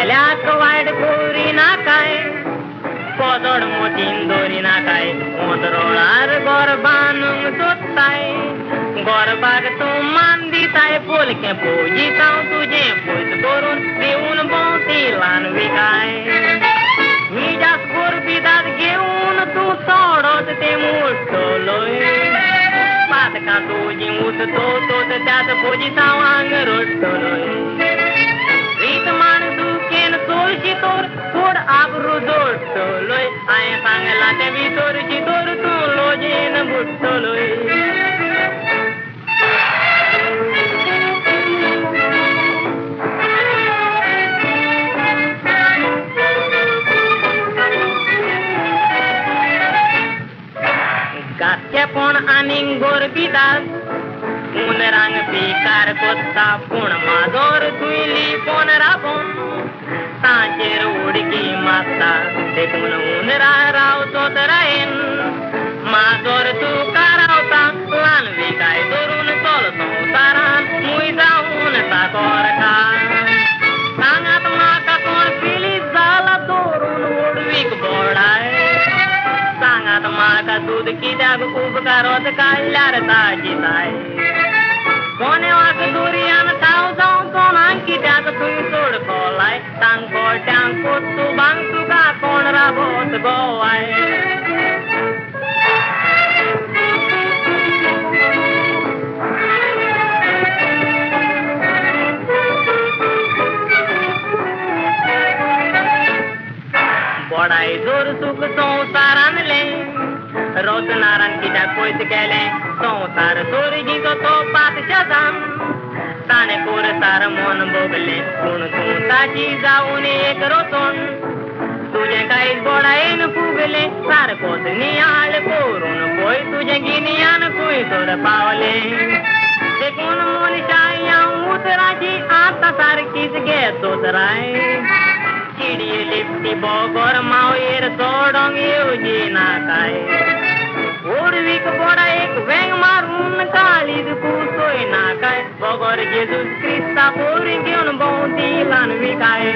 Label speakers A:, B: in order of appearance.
A: केल्याक वायट कोरी नाकाय कोदोड मोतीन दोरी नाकाय ओदरोळार गोर बांदूंक सोदताय गोरबाग तूं मान दिताय पोलकें पोजितांव तुजें पयस करून देऊन भोंवती ल्हान विकाय मिजास गोरबिदाद घेवन तूं सोडत ते मोडटलोय पातकां तुजीं उत तोत त्यात पोजितांव आंग रोडटलोय रीत मान दुखेन चोरशी तोर थोड आबरू जोडटलोय हांवें सांगलां ते भितरची तोर तूं लोजेन बुडटलोय गासचेपण आनीक गोरबिदाद उनरांग बेकार कोत्ता पूण माजोर तुयली पोन राबोन तांचेर उडकी मारता देखून उनरा रावचोत रायेन माजोर तुका रावता ल्हान विकाय धरून चल संवसारान मूय जावन साकोर खा सांगात म्हाका कोण पिलीत जाला धरून उडवीक बोडाय सांगात म्हाका दूद कित्याक उपकारत काडल्यार ताजी जाय कोणेवाक दुर्यान ठाव जावं कोणाक कित्याक तुय सोड खोलाय तांक कोट्यांक कोत्तू बांग तुका कोण राबोत गोवाय बोडाय जोर तुक संवसारानले रोजनारान कित्याक पयस केलें संवसार सोरगीचो तो पातशाजान ताणें कोरसार मन भोगलें पूण तूं ताची जावन एक रोचोन तुजें कांयच बोडायेन फुगलें सारकोच नियाळ करून पळय तुजें गिन्यान खंय तर पावलें देखून मनशाय हांव उतराची आतां सारकीच घेतोच राय चिडये लिपटी बोगोर मावयेर चोडोंक येवची नाकाय ओडवीक बोडा एक वेंग मारून काळीज कुसोय नाकाय बोगोर जेजूस क्रिस्ता पोरी घेवन भोंवती ल्हान विकाय